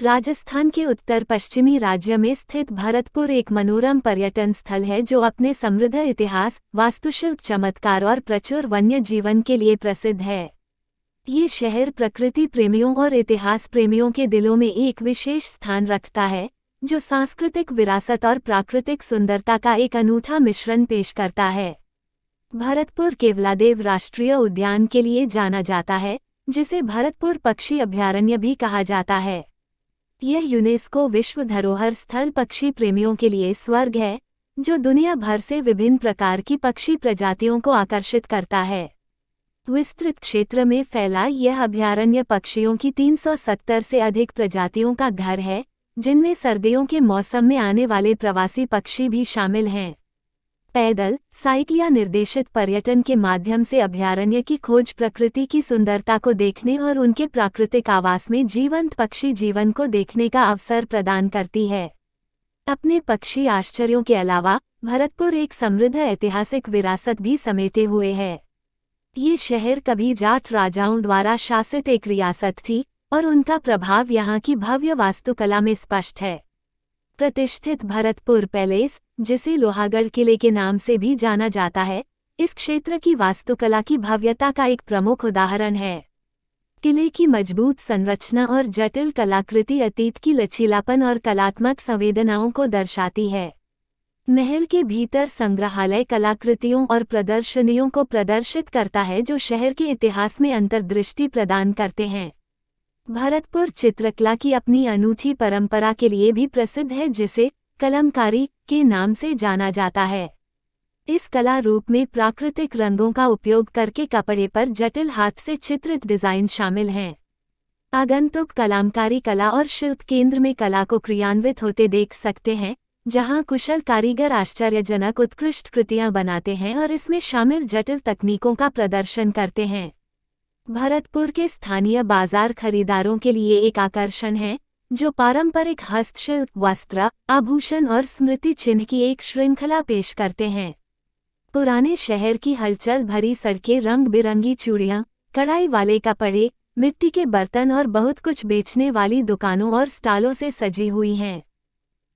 राजस्थान के उत्तर पश्चिमी राज्य में स्थित भरतपुर एक मनोरम पर्यटन स्थल है जो अपने समृद्ध इतिहास, वास्तुशिल्प चमत्कार और प्रचुर वन्य जीवन के लिए प्रसिद्ध है। ये शहर प्रकृति प्रेमियों और इतिहास प्रेमियों के दिलों में एक विशेष स्थान रखता है, जो सांस्कृतिक विरासत और प्राकृतिक सुंदरता का एक अनूठा मिश्रण पेश करता है। भरतपुर केवलादेव राष्ट्रीय उद्यान के लिए जाना जाता है, जिसे भरतपुर पक्षी अभयारण्य भी कहा जाता है। यह यूनेस्को विश्व धरोहर स्थल पक्षी प्रेमियों के लिए स्वर्ग है, जो दुनिया भर से विभिन्न प्रकार की पक्षी प्रजातियों को आकर्षित करता है। विस्तृत क्षेत्र में फैला यह अभयारण्य पक्षियों की 370 से अधिक प्रजातियों का घर है, जिनमें सर्दियों के मौसम में आने वाले प्रवासी पक्षी भी शामिल हैं। पैदल, साइकिल या निर्देशित पर्यटन के माध्यम से अभयारण्य की खोज प्रकृति की सुंदरता को देखने और उनके प्राकृतिक आवास में जीवंत पक्षी जीवन को देखने का अवसर प्रदान करती है। अपने पक्षी आश्चर्यों के अलावा भरतपुर एक समृद्ध ऐतिहासिक विरासत भी समेटे हुए है। ये शहर कभी जाट राजाओं द्वारा शासित एक रियासत थी और उनका प्रभाव यहाँ की भव्य वास्तुकला में स्पष्ट है। प्रतिष्ठित भरतपुर पैलेस, जिसे लोहागढ़ किले के नाम से भी जाना जाता है, इस क्षेत्र की वास्तुकला की भव्यता का एक प्रमुख उदाहरण है। किले की मजबूत संरचना और जटिल कलाकृति अतीत की लचीलापन और कलात्मक संवेदनाओं को दर्शाती है। महल के भीतर संग्रहालय कलाकृतियों और प्रदर्शनियों को प्रदर्शित करता है, जो शहर के इतिहास में अंतर्दृष्टि प्रदान करते हैं। भरतपुर चित्रकला की अपनी अनूठी परंपरा के लिए भी प्रसिद्ध है, जिसे कलमकारी के नाम से जाना जाता है। इस कला रूप में प्राकृतिक रंगों का उपयोग करके कपड़े पर जटिल हाथ से चित्रित डिजाइन शामिल हैं। आगंतुक कलामकारी कला और शिल्प केंद्र में कला को क्रियान्वित होते देख सकते हैं, जहां कुशल कारीगर आश्चर्यजनक उत्कृष्ट कृतियां बनाते हैं और इसमें शामिल जटिल तकनीकों का प्रदर्शन करते हैं। भरतपुर के स्थानीय बाजार खरीदारों के लिए एक आकर्षण है, जो पारंपरिक हस्तशिल्प, वस्त्र, आभूषण और स्मृति चिन्ह की एक श्रृंखला पेश करते हैं। पुराने शहर की हलचल भरी सड़कें रंग बिरंगी चूड़ियां, कढ़ाई वाले कपड़े, मिट्टी के बर्तन और बहुत कुछ बेचने वाली दुकानों और स्टॉलों से सजी हुई हैं।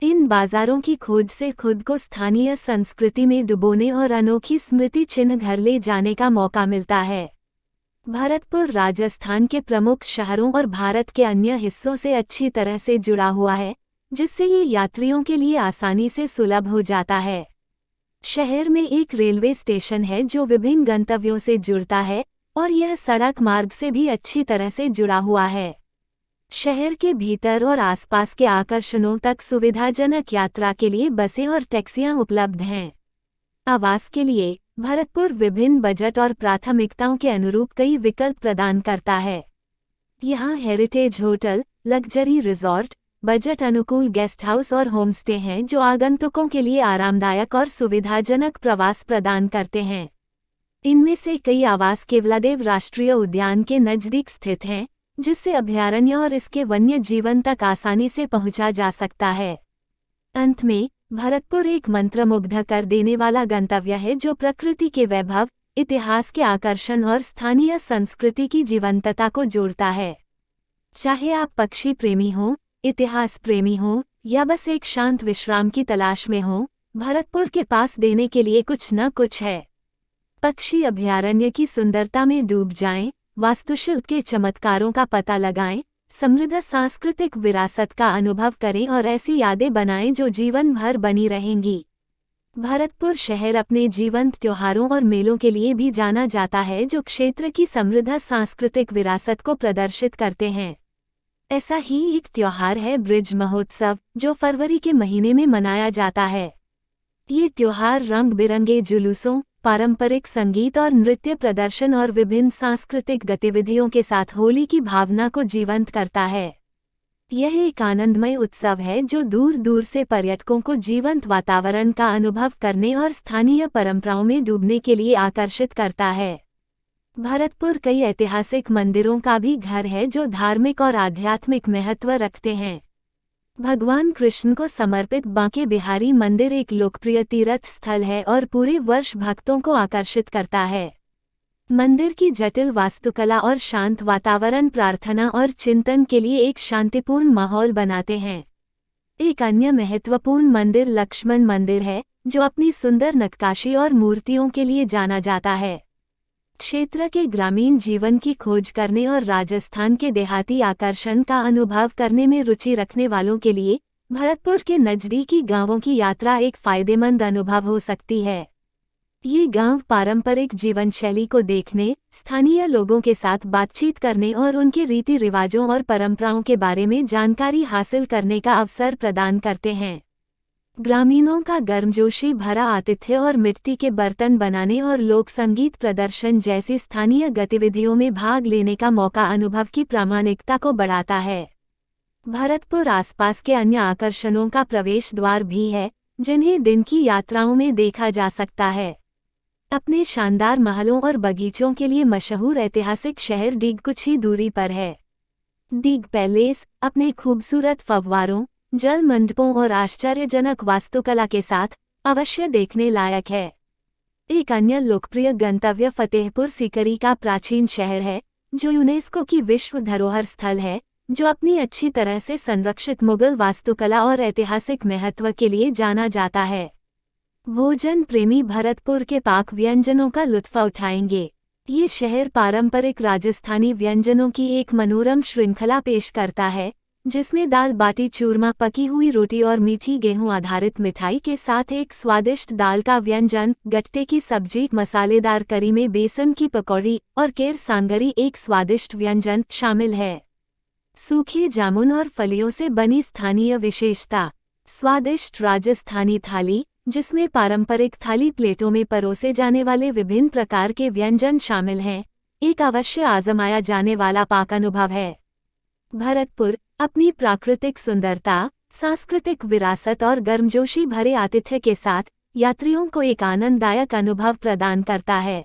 इन बाजारों की खोज से खुद को स्थानीय संस्कृति में डुबोने और अनोखी स्मृति चिन्ह घर ले जाने का मौका मिलता है। भरतपुर राजस्थान के प्रमुख शहरों और भारत के अन्य हिस्सों से अच्छी तरह से जुड़ा हुआ है, जिससे ये यात्रियों के लिए आसानी से सुलभ हो जाता है। शहर में एक रेलवे स्टेशन है जो विभिन्न गंतव्यों से जुड़ता है और यह सड़क मार्ग से भी अच्छी तरह से जुड़ा हुआ है। शहर के भीतर और आसपास के आकर्षणों तक सुविधाजनक यात्रा के लिए बसें और टैक्सियां उपलब्ध हैं। आवास के लिए भरतपुर विभिन्न बजट और प्राथमिकताओं के अनुरूप कई विकल्प प्रदान करता है। यहाँ heritage hotel, luxury resort, budget अनुकूल गेस्ट हाउस और होमस्टे हैं, जो आगंतुकों के लिए आरामदायक और सुविधाजनक प्रवास प्रदान करते हैं। इनमें से कई आवास केवलादेव राष्ट्रीय उद्यान के नज़दीक स्थित हैं, जिससे अभयारण्य और इसके वन्य जीवन तक आसानी से पहुंचा जा सकता है। अंत में भरतपुर एक मंत्रमुग्ध कर देने वाला गंतव्य है, जो प्रकृति के वैभव, इतिहास के आकर्षण और स्थानीय संस्कृति की जीवंतता को जोड़ता है। चाहे आप पक्षी प्रेमी हों, इतिहास प्रेमी हों या बस एक शांत विश्राम की तलाश में हों, भरतपुर के पास देने के लिए कुछ न कुछ है। पक्षी अभयारण्य की सुंदरता में डूब जाएं, वास्तुशिल्प के चमत्कारों का पता लगाएं, समृद्ध सांस्कृतिक विरासत का अनुभव करें और ऐसी यादें बनाएं जो जीवन भर बनी रहेंगी। भरतपुर शहर अपने जीवंत त्योहारों और मेलों के लिए भी जाना जाता है, जो क्षेत्र की समृद्ध सांस्कृतिक विरासत को प्रदर्शित करते हैं। ऐसा ही एक त्योहार है ब्रिज महोत्सव, जो फरवरी के महीने में मनाया जाता है। ये त्योहार रंग बिरंगे जुलूसों, पारंपरिक संगीत और नृत्य प्रदर्शन और विभिन्न सांस्कृतिक गतिविधियों के साथ होली की भावना को जीवंत करता है। यह एक आनंदमय उत्सव है जो दूर दूर से पर्यटकों को जीवंत वातावरण का अनुभव करने और स्थानीय परंपराओं में डूबने के लिए आकर्षित करता है। भरतपुर कई ऐतिहासिक मंदिरों का भी घर है, जो धार्मिक और आध्यात्मिक महत्व रखते हैं। भगवान कृष्ण को समर्पित बांके बिहारी मंदिर एक लोकप्रिय तीर्थ स्थल है और पूरे वर्ष भक्तों को आकर्षित करता है। मंदिर की जटिल वास्तुकला और शांत वातावरण प्रार्थना और चिंतन के लिए एक शांतिपूर्ण माहौल बनाते हैं। एक अन्य महत्वपूर्ण मंदिर लक्ष्मण मंदिर है, जो अपनी सुंदर नक्काशी और मूर्तियों के लिए जाना जाता है। क्षेत्र के ग्रामीण जीवन की खोज करने और राजस्थान के देहाती आकर्षण का अनुभव करने में रुचि रखने वालों के लिए भरतपुर के नज़दीकी गांवों की यात्रा एक फायदेमंद अनुभव हो सकती है। ये गांव पारंपरिक जीवन शैली को देखने, स्थानीय लोगों के साथ बातचीत करने और उनके रीति रिवाजों और परंपराओं के बारे में जानकारी हासिल करने का अवसर प्रदान करते हैं। ग्रामीणों का गर्मजोशी भरा आतिथ्य और मिट्टी के बर्तन बनाने और लोक संगीत प्रदर्शन जैसी स्थानीय गतिविधियों में भाग लेने का मौका अनुभव की प्रामाणिकता को बढ़ाता है। भरतपुर आसपास के अन्य आकर्षणों का प्रवेश द्वार भी है, जिन्हें दिन की यात्राओं में देखा जा सकता है। अपने शानदार महलों और बगीचों के लिए मशहूर ऐतिहासिक शहर डीग कुछ ही दूरी पर है। डीग पैलेस अपने खूबसूरत फव्वारों, जल मंडपों और आश्चर्यजनक वास्तुकला के साथ अवश्य देखने लायक है। एक अन्य लोकप्रिय गंतव्य फतेहपुर सीकरी का प्राचीन शहर है, जो यूनेस्को की विश्व धरोहर स्थल है, जो अपनी अच्छी तरह से संरक्षित मुगल वास्तुकला और ऐतिहासिक महत्व के लिए जाना जाता है। भोजन प्रेमी भरतपुर के पाक व्यंजनों का लुत्फ उठाएंगे। ये शहर पारंपरिक राजस्थानी व्यंजनों की एक मनोरम श्रृंखला पेश करता है, जिसमें दाल बाटी चूरमा, पकी हुई रोटी और मीठी गेहूं आधारित मिठाई के साथ एक स्वादिष्ट दाल का व्यंजन, गट्टे की सब्जी, मसालेदार करी में बेसन की पकौड़ी और केर सांगरी एक स्वादिष्ट व्यंजन शामिल है। सूखे जामुन और फलियों से बनी स्थानीय विशेषता, स्वादिष्ट राजस्थानी थाली, जिसमें पारंपरिक थाली प्लेटों में परोसे जाने वाले विभिन्न प्रकार के व्यंजन शामिल हैं, एक अवश्य आजमाया जाने वाला पाक अनुभव है। भरतपुर अपनी प्राकृतिक सुंदरता, सांस्कृतिक विरासत और गर्मजोशी भरे आतिथ्य के साथ यात्रियों को एक आनंददायक अनुभव प्रदान करता है।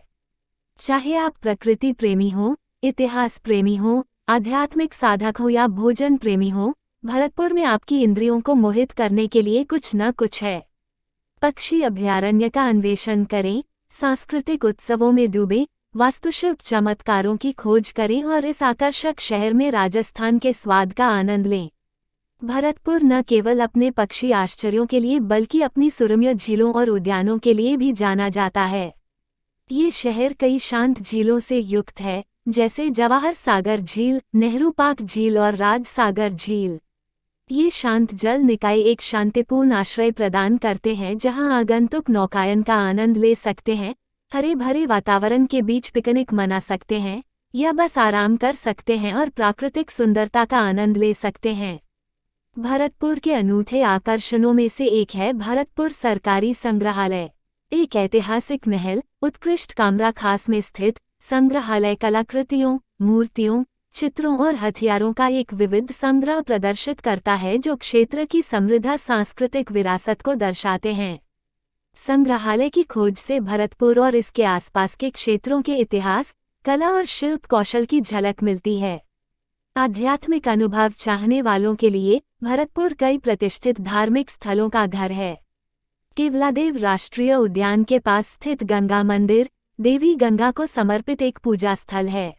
चाहे आप प्रकृति प्रेमी हो, इतिहास प्रेमी हो, आध्यात्मिक साधक हो या भोजन प्रेमी हो, भरतपुर में आपकी इंद्रियों को मोहित करने के लिए कुछ न कुछ है। पक्षी अभयारण्य का अन्वेषण करें, सांस्कृतिक उत्सवों में डूबें, वास्तुशिल्प चमत्कारों की खोज करें और इस आकर्षक शहर में राजस्थान के स्वाद का आनंद लें। भरतपुर न केवल अपने पक्षी आश्चर्यों के लिए बल्कि अपनी सुरम्य झीलों और उद्यानों के लिए भी जाना जाता है। ये शहर कई शांत झीलों से युक्त है, जैसे जवाहर सागर झील, नेहरू पार्क झील और राज सागर झील। ये शांत जल निकाय एक शांतिपूर्ण आश्रय प्रदान करते हैं, जहां आगंतुक नौकायन का आनंद ले सकते हैं, हरे भरे वातावरण के बीच पिकनिक मना सकते हैं या बस आराम कर सकते हैं और प्राकृतिक सुंदरता का आनंद ले सकते हैं। भरतपुर के अनूठे आकर्षणों में से एक है भरतपुर सरकारी संग्रहालय। एक ऐतिहासिक महल, उत्कृष्ट कमरा खास में स्थित संग्रहालय कलाकृतियों, मूर्तियों, चित्रों और हथियारों का एक विविध संग्रह प्रदर्शित करता है, जो क्षेत्र की समृद्ध सांस्कृतिक विरासत को दर्शाते हैं। संग्रहालय की खोज से भरतपुर और इसके आसपास के क्षेत्रों के इतिहास, कला और शिल्प कौशल की झलक मिलती है। आध्यात्मिक अनुभव चाहने वालों के लिए भरतपुर कई प्रतिष्ठित धार्मिक स्थलों का घर है। केवलादेव राष्ट्रीय उद्यान के पास स्थित गंगा मंदिर देवी गंगा को समर्पित एक पूजा स्थल है।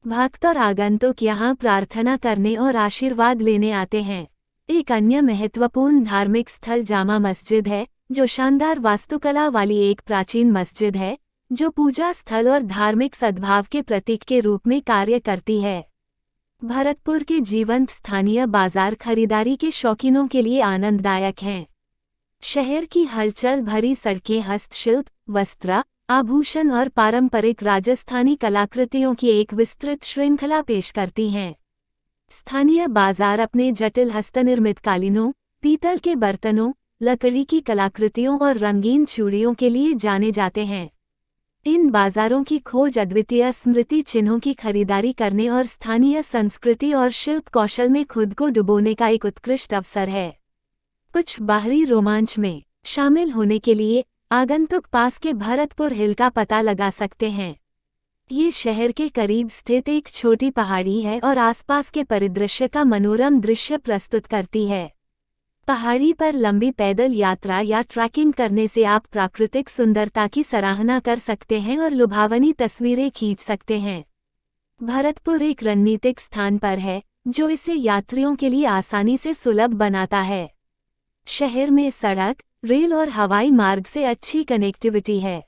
भक्त और आगंतुक यहाँ प्रार्थना करने और आशीर्वाद लेने आते हैं। एक अन्य महत्वपूर्ण धार्मिक स्थल जामा मस्जिद है, जो शानदार वास्तुकला वाली एक प्राचीन मस्जिद है, जो पूजा स्थल और धार्मिक सद्भाव के प्रतीक के रूप में कार्य करती है। भरतपुर के जीवंत स्थानीय बाजार खरीदारी के शौकीनों के लिए आनंददायक हैं। शहर की हलचल भरी सड़कें हस्तशिल्प, वस्त्र, आभूषण और पारंपरिक राजस्थानी कलाकृतियों की एक विस्तृत श्रृंखला पेश करती हैं। स्थानीय बाजार अपने जटिल हस्तनिर्मित कालीनों, पीतल के बर्तनों, लकड़ी की कलाकृतियों और रंगीन चूड़ियों के लिए जाने जाते हैं। इन बाजारों की खोज अद्वितीय स्मृति चिन्हों की खरीदारी करने और स्थानीय संस्कृति और शिल्प कौशल में खुद को डुबोने का एक उत्कृष्ट अवसर है। कुछ बाहरी रोमांच में शामिल होने के लिए आगंतुक पास के भरतपुर हिल का पता लगा सकते हैं। ये शहर के करीब स्थित एक छोटी पहाड़ी है और आसपास के परिदृश्य का मनोरम दृश्य प्रस्तुत करती है। पहाड़ी पर लंबी पैदल यात्रा या ट्रैकिंग करने से आप प्राकृतिक सुंदरता की सराहना कर सकते हैं और लुभावनी तस्वीरें खींच सकते हैं। भरतपुर एक रणनीतिक स्थान पर है, जो इसे यात्रियों के लिए आसानी से सुलभ बनाता है। शहर में सड़क, रेल और हवाई मार्ग से अच्छी कनेक्टिविटी है।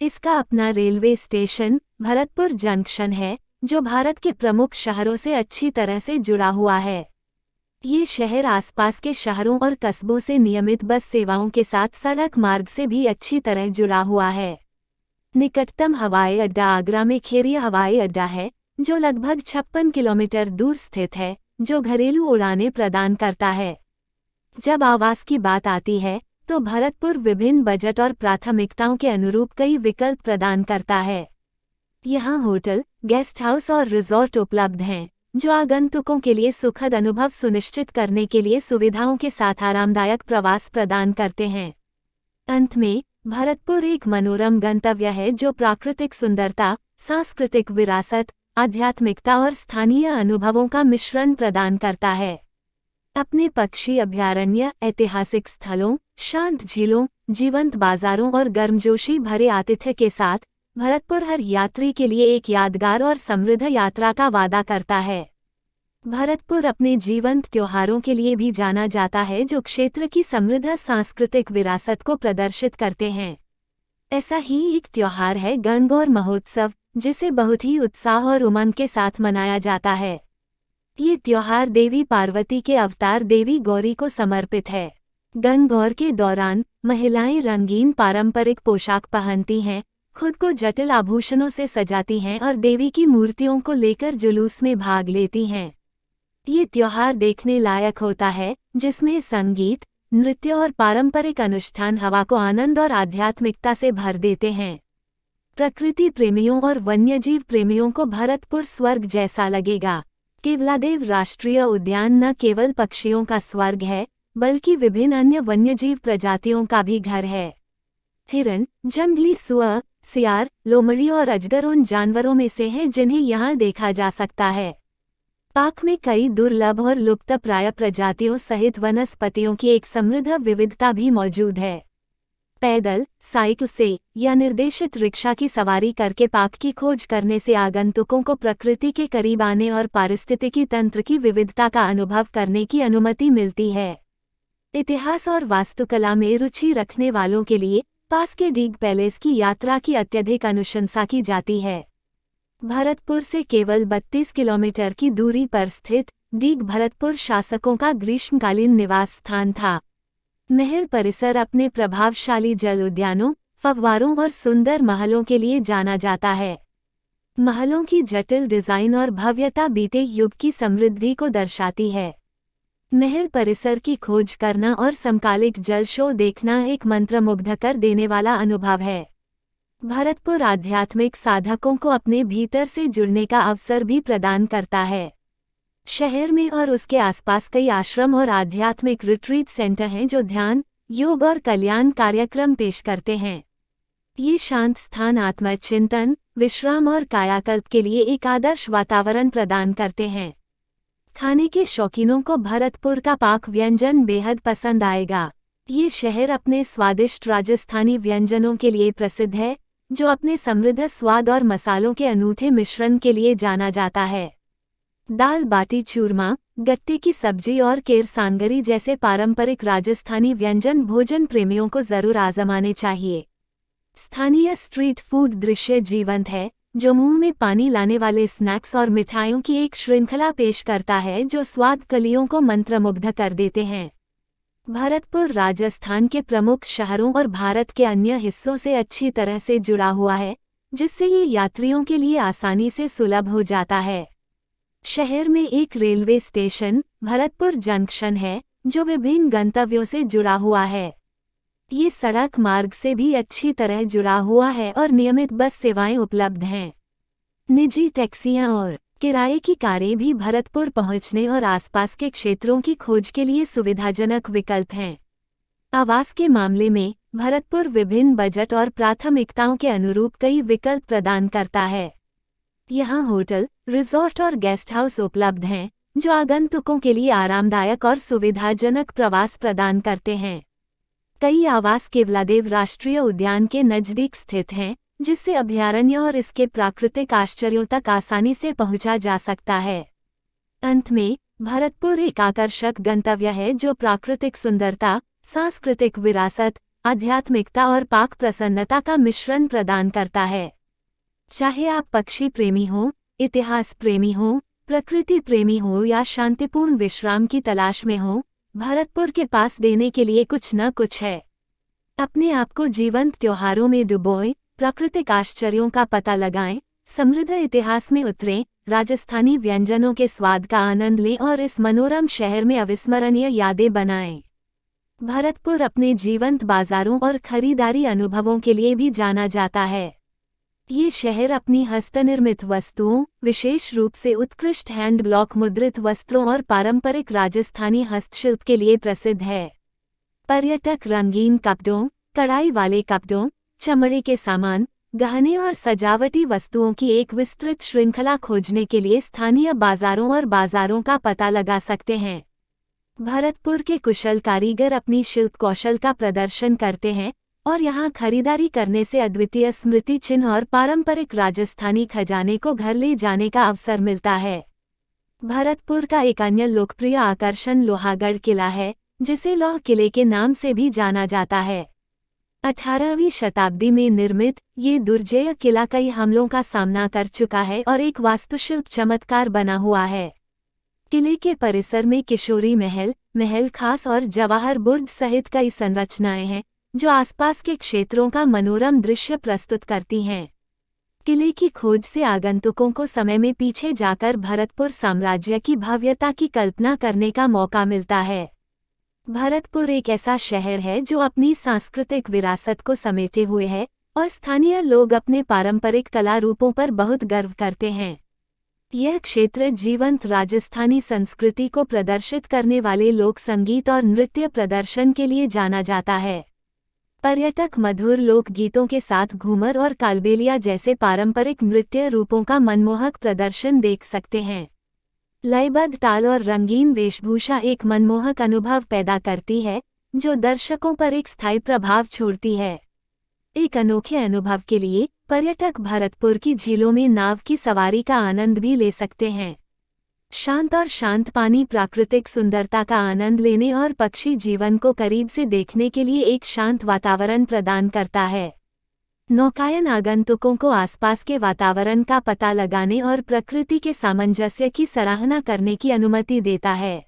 इसका अपना रेलवे स्टेशन भरतपुर जंक्शन है, जो भारत के प्रमुख शहरों से अच्छी तरह से जुड़ा हुआ है। ये शहर आसपास के शहरों और कस्बों से नियमित बस सेवाओं के साथ सड़क मार्ग से भी अच्छी तरह जुड़ा हुआ है। निकटतम हवाई अड्डा आगरा में खेरिया हवाई अड्डा है, जो लगभग 56 किलोमीटर दूर स्थित है, जो घरेलू उड़ानें प्रदान करता है। जब आवास की बात आती है, तो भरतपुर विभिन्न बजट और प्राथमिकताओं के अनुरूप कई विकल्प प्रदान करता है। यहाँ होटल, गेस्ट हाउस और रिजॉर्ट उपलब्ध हैं, जो आगंतुकों के लिए सुखद अनुभव सुनिश्चित करने के लिए सुविधाओं के साथ आरामदायक प्रवास प्रदान करते हैं। अंत में, भरतपुर एक मनोरम गंतव्य है जो प्राकृतिक सुंदरता, सांस्कृतिक विरासत, आध्यात्मिकता और स्थानीय अनुभवों का मिश्रण प्रदान करता है। अपने पक्षी अभयारण्य, ऐतिहासिक स्थलों, शांत झीलों, जीवंत बाजारों और गर्मजोशी भरे आतिथ्य के साथ भरतपुर हर यात्री के लिए एक यादगार और समृद्ध यात्रा का वादा करता है। भरतपुर अपने जीवंत त्योहारों के लिए भी जाना जाता है, जो क्षेत्र की समृद्ध सांस्कृतिक विरासत को प्रदर्शित करते हैं। ऐसा ही एक त्योहार है गणगौर महोत्सव, जिसे बहुत ही उत्साह और उमंग के साथ मनाया जाता है। ये त्योहार देवी पार्वती के अवतार देवी गौरी को समर्पित है। गणगौर के दौरान महिलाएं रंगीन पारंपरिक पोशाक पहनती हैं, खुद को जटिल आभूषणों से सजाती हैं और देवी की मूर्तियों को लेकर जुलूस में भाग लेती हैं। ये त्योहार देखने लायक होता है, जिसमें संगीत, नृत्य और पारंपरिक अनुष्ठान हवा को आनंद और आध्यात्मिकता से भर देते हैं। प्रकृति प्रेमियों और वन्यजीव प्रेमियों को भरतपुर स्वर्ग जैसा लगेगा। केवलादेव राष्ट्रीय उद्यान न केवल पक्षियों का स्वर्ग है, बल्कि विभिन्न अन्य वन्यजीव प्रजातियों का भी घर है। हिरण, जंगली सुअर, सियार, लोमड़ी और अजगर उन जानवरों में से हैं जिन्हें यहाँ देखा जा सकता है। पार्क में कई दुर्लभ और लुप्तप्राय प्रजातियों सहित वनस्पतियों की एक समृद्ध विविधता भी मौजूद है। पैदल, साइकिल से या निर्देशित रिक्शा की सवारी करके पार्क की खोज करने से आगंतुकों को प्रकृति के करीब आने और पारिस्थितिकी तंत्र की विविधता का अनुभव करने की अनुमति मिलती है। इतिहास और वास्तुकला में रुचि रखने वालों के लिए पास के डीग पैलेस की यात्रा की अत्यधिक अनुशंसा की जाती है। भरतपुर से केवल 32 किलोमीटर की दूरी पर स्थित डीग भरतपुर शासकों का ग्रीष्मकालीन निवास स्थान था। महल परिसर अपने प्रभावशाली जल उद्यानों, फव्वारों और सुंदर महलों के लिए जाना जाता है। महलों की जटिल डिजाइन और भव्यता बीते युग की समृद्धि को दर्शाती है। महल परिसर की खोज करना और समकालिक जल शो देखना एक मंत्रमुग्ध कर देने वाला अनुभव है। भरतपुर आध्यात्मिक साधकों को अपने भीतर से जुड़ने का अवसर भी प्रदान करता है। शहर में और उसके आसपास कई आश्रम और आध्यात्मिक रिट्रीट सेंटर हैं जो ध्यान, योग और कल्याण कार्यक्रम पेश करते हैं। ये शांत स्थान आत्मचिंतन, विश्राम और कायाकल्प के लिए एक आदर्श वातावरण प्रदान करते हैं। खाने के शौकीनों को भरतपुर का पाक व्यंजन बेहद पसंद आएगा। ये शहर अपने स्वादिष्ट राजस्थानी व्यंजनों के लिए प्रसिद्ध है, जो अपने समृद्ध स्वाद और मसालों के अनूठे मिश्रण के लिए जाना जाता है। दाल बाटी चूरमा, गट्टे की सब्जी और केर सांगरी जैसे पारंपरिक राजस्थानी व्यंजन भोजन प्रेमियों को जरूर आजमाने चाहिए। स्थानीय स्ट्रीट फूड दृश्य जीवंत है, जो मुंह में पानी लाने वाले स्नैक्स और मिठाइयों की एक श्रृंखला पेश करता है जो स्वाद कलियों को मंत्रमुग्ध कर देते हैं। भरतपुर राजस्थान के प्रमुख शहरों और भारत के अन्य हिस्सों से अच्छी तरह से जुड़ा हुआ है, जिससे ये यात्रियों के लिए आसानी से सुलभ हो जाता है। शहर में एक रेलवे स्टेशन भरतपुर जंक्शन है, जो विभिन्न गंतव्यों से जुड़ा हुआ है। ये सड़क मार्ग से भी अच्छी तरह जुड़ा हुआ है और नियमित बस सेवाएं उपलब्ध हैं। निजी टैक्सियां और किराए की कारें भी भरतपुर पहुंचने और आसपास के क्षेत्रों की खोज के लिए सुविधाजनक विकल्प हैं। आवास के मामले में भरतपुर विभिन्न बजट और प्राथमिकताओं के अनुरूप कई विकल्प प्रदान करता है। यहाँ होटल, रिजॉर्ट और गेस्ट हाउस उपलब्ध हैं, जो आगंतुकों के लिए आरामदायक और सुविधाजनक प्रवास प्रदान करते हैं। कई आवास केवलादेव राष्ट्रीय उद्यान के नज़दीक स्थित हैं, जिससे अभयारण्य और इसके प्राकृतिक आश्चर्यों तक आसानी से पहुंचा जा सकता है। अंत में, भरतपुर एक आकर्षक गंतव्य है जो प्राकृतिक सुंदरता, सांस्कृतिक विरासत, आध्यात्मिकता और पाक प्रसन्नता का मिश्रण प्रदान करता है। चाहे आप पक्षी प्रेमी हो, इतिहास प्रेमी हो, प्रकृति प्रेमी हो या शांतिपूर्ण विश्राम की तलाश में हो, भरतपुर के पास देने के लिए कुछ न कुछ है। अपने आप को जीवंत त्योहारों में डुबोएं, प्राकृतिक आश्चर्यों का पता लगाएं, समृद्ध इतिहास में उतरें, राजस्थानी व्यंजनों के स्वाद का आनंद लें और इस मनोरम शहर में अविस्मरणीय यादें बनाएं। भरतपुर अपने जीवंत बाजारों और खरीदारी अनुभवों के लिए भी जाना जाता है। ये शहर अपनी हस्तनिर्मित वस्तुओं, विशेष रूप से उत्कृष्ट हैंड ब्लॉक मुद्रित वस्त्रों और पारंपरिक राजस्थानी हस्तशिल्प के लिए प्रसिद्ध है। पर्यटक रंगीन कपड़ों, कढ़ाई वाले कपड़ों, चमड़े के सामान, गहने और सजावटी वस्तुओं की एक विस्तृत श्रृंखला खोजने के लिए स्थानीय बाजारों और बाजारों का पता लगा सकते हैं। भरतपुर के कुशल कारीगर अपनी शिल्प कौशल का प्रदर्शन करते हैं और यहाँ खरीदारी करने से अद्वितीय स्मृति चिन्ह और पारंपरिक राजस्थानी खजाने को घर ले जाने का अवसर मिलता है। भरतपुर का एक अन्य लोकप्रिय आकर्षण लोहागढ़ किला है, जिसे लौह किले के नाम से भी जाना जाता है। 18वीं शताब्दी में निर्मित ये दुर्जेय किला कई हमलों का सामना कर चुका है और एक वास्तुशिल्प चमत्कार बना हुआ है। किले के परिसर में किशोरी महल, महल खास और जवाहर बुर्ज सहित कई संरचनाएं हैं, जो आसपास के क्षेत्रों का मनोरम दृश्य प्रस्तुत करती हैं। किले की खोज से आगंतुकों को समय में पीछे जाकर भरतपुर साम्राज्य की भव्यता की कल्पना करने का मौका मिलता है। भरतपुर एक ऐसा शहर है जो अपनी सांस्कृतिक विरासत को समेटे हुए है और स्थानीय लोग अपने पारंपरिक कला रूपों पर बहुत गर्व करते हैं। यह क्षेत्र जीवंत राजस्थानी संस्कृति को प्रदर्शित करने वाले लोक संगीत और नृत्य प्रदर्शन के लिए जाना जाता है। पर्यटक मधुर लोक गीतों के साथ घूमर और कालबेलिया जैसे पारंपरिक नृत्य रूपों का मनमोहक प्रदर्शन देख सकते हैं। लयबद्ध ताल और रंगीन वेशभूषा एक मनमोहक अनुभव पैदा करती है, जो दर्शकों पर एक स्थायी प्रभाव छोड़ती है। एक अनोखे अनुभव के लिए पर्यटक भरतपुर की झीलों में नाव की सवारी का आनंद भी ले सकते हैं। शांत और शांत पानी प्राकृतिक सुंदरता का आनंद लेने और पक्षी जीवन को करीब से देखने के लिए एक शांत वातावरण प्रदान करता है। नौकायन आगंतुकों को आसपास के वातावरण का पता लगाने और प्रकृति के सामंजस्य की सराहना करने की अनुमति देता है।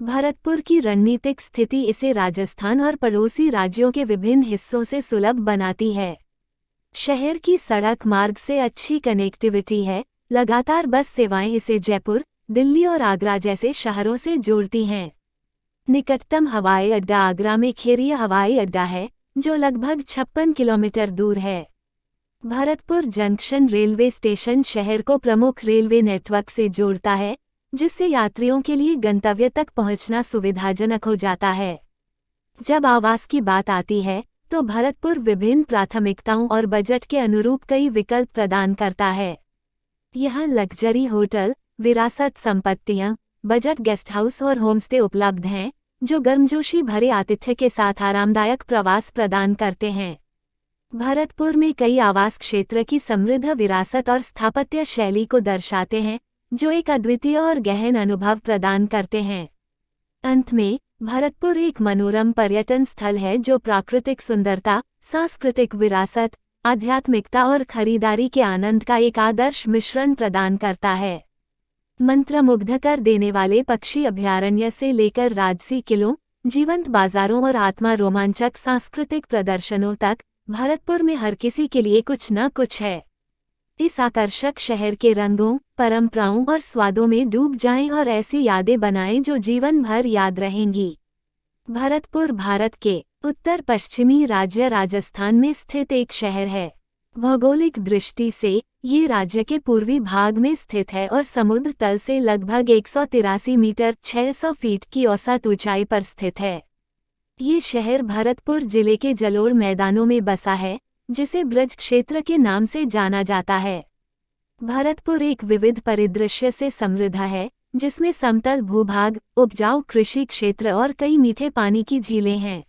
भरतपुर की रणनीतिक स्थिति इसे राजस्थान और पड़ोसी राज्यों के विभिन्न हिस्सों से सुलभ बनाती है। शहर की सड़क मार्ग से अच्छी कनेक्टिविटी है, लगातार बस सेवाएं इसे जयपुर, दिल्ली और आगरा जैसे शहरों से जोड़ती हैं। निकटतम हवाई अड्डा आगरा में खेरिया हवाई अड्डा है, जो लगभग 56 किलोमीटर दूर है। भरतपुर जंक्शन रेलवे स्टेशन शहर को प्रमुख रेलवे नेटवर्क से जोड़ता है, जिससे यात्रियों के लिए गंतव्य तक पहुंचना सुविधाजनक हो जाता है। जब आवास की बात आती है, तो भरतपुर विभिन्न प्राथमिकताओं और बजट के अनुरूप कई विकल्प प्रदान करता है। यहाँ लग्जरी होटल, विरासत संपत्तियाँ, बजट गेस्ट हाउस और होमस्टे उपलब्ध हैं, जो गर्मजोशी भरे आतिथ्य के साथ आरामदायक प्रवास प्रदान करते हैं। भरतपुर में कई आवास क्षेत्र की समृद्ध विरासत और स्थापत्य शैली को दर्शाते हैं, जो एक अद्वितीय और गहन अनुभव प्रदान करते हैं। अंत में, भरतपुर एक मनोरम पर्यटन स्थल है जो प्राकृतिक सुंदरता, सांस्कृतिक विरासत, आध्यात्मिकता और खरीदारी के आनंद का एक आदर्श मिश्रण प्रदान करता है। मंत्रमुग्ध कर देने वाले पक्षी अभयारण्य से लेकर राजसी किलों, जीवंत बाजारों और आत्मा रोमांचक सांस्कृतिक प्रदर्शनों तक, भरतपुर में हर किसी के लिए कुछ न कुछ है। इस आकर्षक शहर के रंगों, परंपराओं और स्वादों में डूब जाएं और ऐसी यादें बनाएं जो जीवन भर याद रहेंगी। भरतपुर भारत के उत्तर पश्चिमी राज्य राजस्थान में स्थित एक शहर है। भौगोलिक दृष्टि से ये राज्य के पूर्वी भाग में स्थित है और समुद्र तल से लगभग 183 मीटर 600 फीट की औसत ऊंचाई पर स्थित है। ये शहर भरतपुर जिले के जलोढ़ मैदानों में बसा है, जिसे ब्रज क्षेत्र के नाम से जाना जाता है। भरतपुर एक विविध परिदृश्य से समृद्ध है, जिसमें समतल भूभाग, उपजाऊ कृषि क्षेत्र और कई मीठे पानी की झीलें हैं।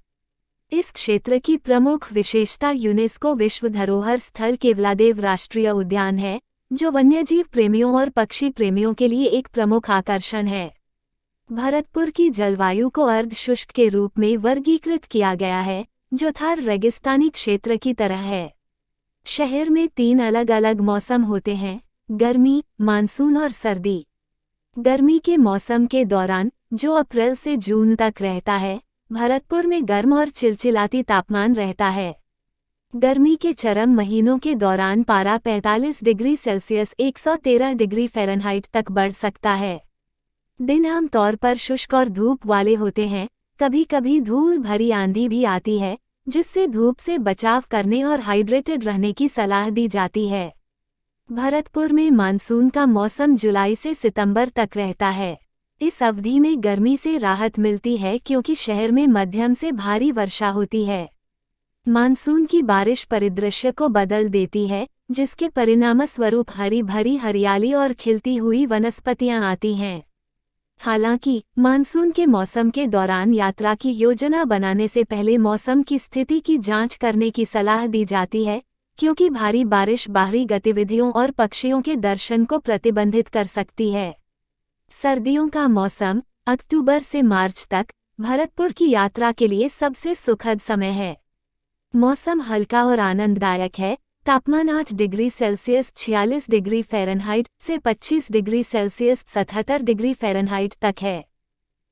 इस क्षेत्र की प्रमुख विशेषता यूनेस्को विश्व धरोहर स्थल केवलादेव राष्ट्रीय उद्यान है, जो वन्यजीव प्रेमियों और पक्षी प्रेमियों के लिए एक प्रमुख आकर्षण है। भरतपुर की जलवायु को अर्ध शुष्क के रूप में वर्गीकृत किया गया है, जो थार रेगिस्तानी क्षेत्र की तरह है। शहर में 3 अलग अलग मौसम होते हैं: गर्मी, मानसून और सर्दी। गर्मी के मौसम के दौरान, जो अप्रैल से जून तक रहता है, भरतपुर में गर्म और चिलचिलाती तापमान रहता है। गर्मी के चरम महीनों के दौरान पारा 45 डिग्री सेल्सियस 113 डिग्री फ़ारेनहाइट तक बढ़ सकता है। दिन आमतौर पर शुष्क और धूप वाले होते हैं। कभी कभी धूल भरी आंधी भी आती है, जिससे धूप से बचाव करने और हाइड्रेटेड रहने की सलाह दी जाती है। भरतपुर में मानसून का मौसम जुलाई से सितंबर तक रहता है। इस अवधि में गर्मी से राहत मिलती है क्योंकि शहर में मध्यम से भारी वर्षा होती है। मानसून की बारिश परिदृश्य को बदल देती है, जिसके परिणामस्वरूप हरी भरी हरियाली और खिलती हुई वनस्पतियां आती हैं। हालांकि मानसून के मौसम के दौरान यात्रा की योजना बनाने से पहले मौसम की स्थिति की जांच करने की सलाह दी जाती है, क्योंकि भारी बारिश बाहरी गतिविधियों और पक्षियों के दर्शन को प्रतिबंधित कर सकती है। सर्दियों का मौसम अक्टूबर से मार्च तक भरतपुर की यात्रा के लिए सबसे सुखद समय है। मौसम हल्का और आनंददायक है। तापमान 8 डिग्री सेल्सियस 46 डिग्री फ़ारेनहाइट से 25 डिग्री सेल्सियस 77 डिग्री फ़ारेनहाइट तक है।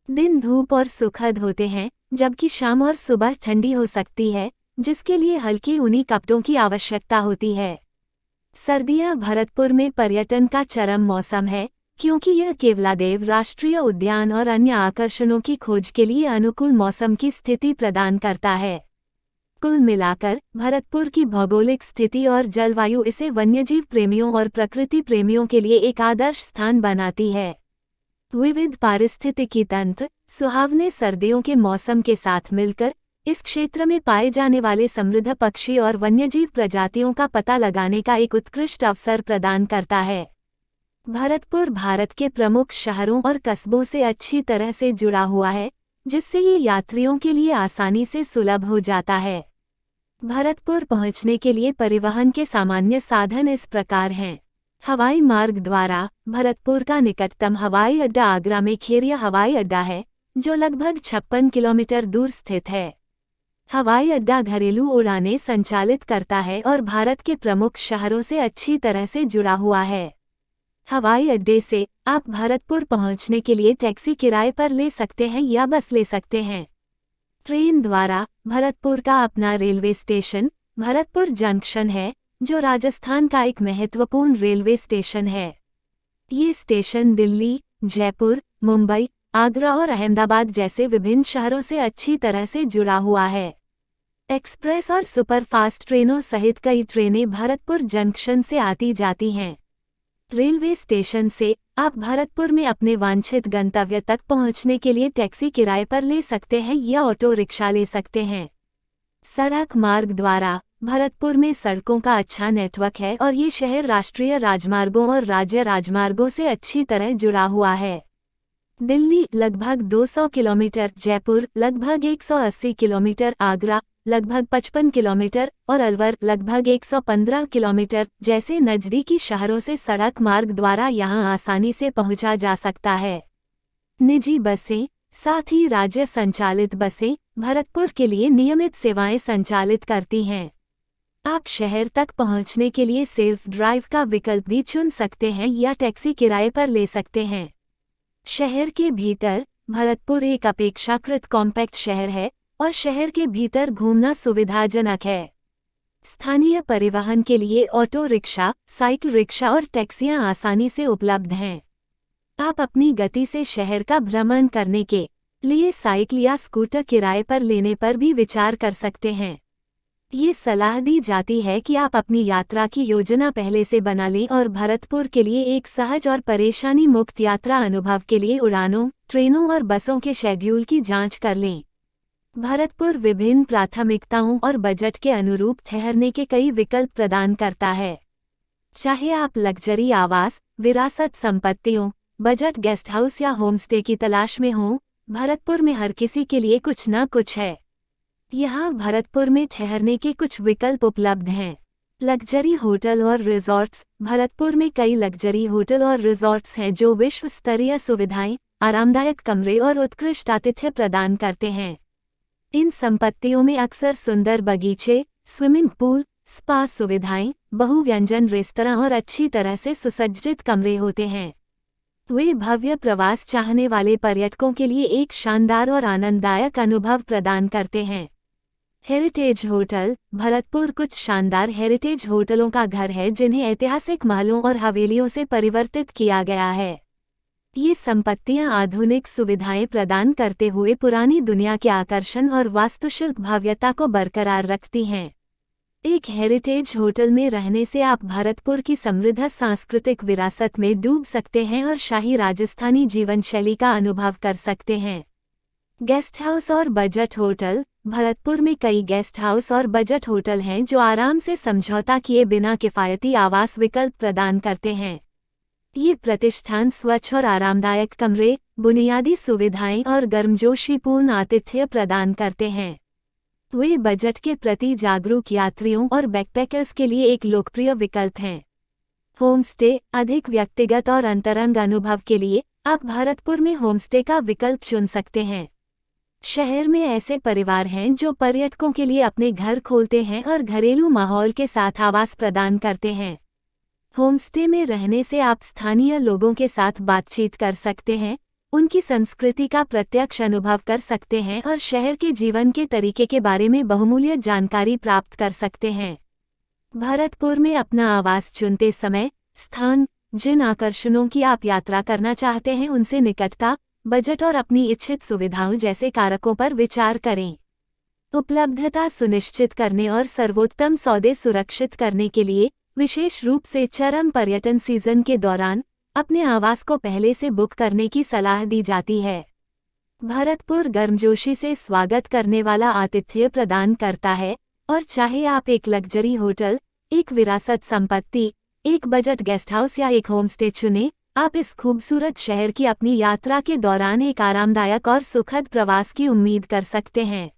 दिन धूप और सुखद होते हैं, जबकि शाम और सुबह ठंडी हो सकती है, जिसके लिए हल्की ऊनी कपड़ों की आवश्यकता होती है। सर्दियां भरतपुर में पर्यटन का चरम मौसम है, क्योंकि यह केवलादेव राष्ट्रीय उद्यान और अन्य आकर्षणों की खोज के लिए अनुकूल मौसम की स्थिति प्रदान करता है। कुल मिलाकर भरतपुर की भौगोलिक स्थिति और जलवायु इसे वन्यजीव प्रेमियों और प्रकृति प्रेमियों के लिए एक आदर्श स्थान बनाती है। विविध पारिस्थितिकी तंत्र, सुहावने सर्दियों के मौसम के साथ मिलकर इस क्षेत्र में पाए जाने वाले समृद्ध पक्षी और वन्यजीव प्रजातियों का पता लगाने का एक उत्कृष्ट अवसर प्रदान करता है। भरतपुर भारत के प्रमुख शहरों और कस्बों से अच्छी तरह से जुड़ा हुआ है, जिससे ये यात्रियों के लिए आसानी से सुलभ हो जाता है। भरतपुर पहुंचने के लिए परिवहन के सामान्य साधन इस प्रकार हैं। हवाई मार्ग द्वारा भरतपुर का निकटतम हवाई अड्डा आगरा में खेरिया हवाई अड्डा है, जो लगभग 56 किलोमीटर दूर स्थित है। हवाई अड्डा घरेलू उड़ानें संचालित करता है और भारत के प्रमुख शहरों से अच्छी तरह से जुड़ा हुआ है। हवाई अड्डे से आप भरतपुर पहुंचने के लिए टैक्सी किराए पर ले सकते हैं या बस ले सकते हैं। ट्रेन द्वारा भरतपुर का अपना रेलवे स्टेशन भरतपुर जंक्शन है, जो राजस्थान का एक महत्वपूर्ण रेलवे स्टेशन है। ये स्टेशन दिल्ली, जयपुर, मुंबई, आगरा और अहमदाबाद जैसे विभिन्न शहरों से अच्छी तरह से जुड़ा हुआ है। एक्सप्रेस और सुपरफास्ट ट्रेनों सहित कई ट्रेनें भरतपुर जंक्शन से आती जाती हैं। रेलवे स्टेशन से आप भरतपुर में अपने वांछित गंतव्य तक पहुंचने के लिए टैक्सी किराए पर ले सकते हैं या ऑटो रिक्शा ले सकते हैं। सड़क मार्ग द्वारा भरतपुर में सड़कों का अच्छा नेटवर्क है और ये शहर राष्ट्रीय राजमार्गों और राज्य राजमार्गों से अच्छी तरह जुड़ा हुआ है। दिल्ली लगभग 200 किलोमीटर, जयपुर लगभग 180 किलोमीटर, आगरा लगभग 55 किलोमीटर और अलवर लगभग 115 किलोमीटर जैसे नज़दीकी शहरों से सड़क मार्ग द्वारा यहां आसानी से पहुंचा जा सकता है। निजी बसें, साथ ही राज्य संचालित बसें भरतपुर के लिए नियमित सेवाएं संचालित करती हैं। आप शहर तक पहुंचने के लिए सेल्फ ड्राइव का विकल्प भी चुन सकते हैं या टैक्सी किराए पर ले सकते हैं। शहर के भीतर भरतपुर एक अपेक्षाकृत कॉम्पैक्ट शहर है और शहर के भीतर घूमना सुविधाजनक है। स्थानीय परिवहन के लिए ऑटो रिक्शा, साइकिल रिक्शा और टैक्सियां आसानी से उपलब्ध हैं। आप अपनी गति से शहर का भ्रमण करने के लिए साइकिल या स्कूटर किराए पर लेने पर भी विचार कर सकते हैं। ये सलाह दी जाती है कि आप अपनी यात्रा की योजना पहले से बना लें और भरतपुर के लिए एक सहज और परेशानी मुक्त यात्रा अनुभव के लिए उड़ानों, ट्रेनों और बसों के शेड्यूल की जांच कर लें। भरतपुर विभिन्न प्राथमिकताओं और बजट के अनुरूप ठहरने के कई विकल्प प्रदान करता है। चाहे आप लग्जरी आवास, विरासत संपत्तियों, बजट गेस्ट हाउस या होमस्टे की तलाश में हो, भरतपुर में हर किसी के लिए कुछ न कुछ है। यहाँ भरतपुर में ठहरने के कुछ विकल्प उपलब्ध हैं। लग्जरी होटल और रिजॉर्ट्स। भरतपुर में कई लग्जरी होटल और रिजॉर्ट्स हैं जो विश्व स्तरीय सुविधाएं, आरामदायक कमरे और उत्कृष्ट आतिथ्य प्रदान करते हैं। इन संपत्तियों में अक्सर सुंदर बगीचे, स्विमिंग पूल, स्पा सुविधाएं, बहुव्यंजन रेस्तरां और अच्छी तरह से सुसज्जित कमरे होते हैं। वे भव्य प्रवास चाहने वाले पर्यटकों के लिए एक शानदार और आनंददायक अनुभव प्रदान करते हैं। Heritage hotel. भरतपुर कुछ शानदार हेरिटेज होटलों का घर है जिन्हें ऐतिहासिक महलों और हवेलियों से परिवर्तित किया गया है। ये संपत्तियां आधुनिक सुविधाएं प्रदान करते हुए पुरानी दुनिया के आकर्षण और वास्तुशिल्प भव्यता को बरकरार रखती हैं। एक हेरिटेज होटल में रहने से आप भरतपुर की समृद्ध सांस्कृतिक विरासत में डूब सकते हैं और शाही राजस्थानी जीवन शैली का अनुभव कर सकते हैं। गेस्ट हाउस और बजट होटल। भरतपुर में कई गेस्ट हाउस और बजट होटल हैं जो आराम से समझौता किए बिना किफ़ायती आवास विकल्प प्रदान करते हैं। ये प्रतिष्ठान स्वच्छ और आरामदायक कमरे, बुनियादी सुविधाएं और गर्मजोशीपूर्ण आतिथ्य प्रदान करते हैं। वे बजट के प्रति जागरूक यात्रियों और बैकपैकर्स के लिए एक लोकप्रिय विकल्प हैं। होमस्टे। अधिक व्यक्तिगत और अंतरंग अनुभव के लिए आप भरतपुर में होमस्टे का विकल्प चुन सकते हैं। शहर में ऐसे परिवार हैं जो पर्यटकों के लिए अपने घर खोलते हैं और घरेलू माहौल के साथ आवास प्रदान करते हैं। होमस्टे में रहने से आप स्थानीय लोगों के साथ बातचीत कर सकते हैं, उनकी संस्कृति का प्रत्यक्ष अनुभव कर सकते हैं और शहर के जीवन के तरीके के बारे में बहुमूल्य जानकारी प्राप्त कर सकते हैं। भरतपुर में अपना आवास चुनते समय स्थान, जिन आकर्षणों की आप यात्रा करना चाहते हैं उनसे निकटता, बजट और अपनी इच्छित सुविधाओं जैसे कारकों पर विचार करें। उपलब्धता सुनिश्चित करने और सर्वोत्तम सौदे सुरक्षित करने के लिए विशेष रूप से चरम पर्यटन सीजन के दौरान अपने आवास को पहले से बुक करने की सलाह दी जाती है। भरतपुर गर्मजोशी से स्वागत करने वाला आतिथ्य प्रदान करता है और चाहे आप एक लग्जरी होटल, एक विरासत संपत्ति, एक बजट गेस्ट हाउस या एक होमस्टे चुनें, आप इस खूबसूरत शहर की अपनी यात्रा के दौरान एक आरामदायक और सुखद प्रवास की उम्मीद कर सकते हैं।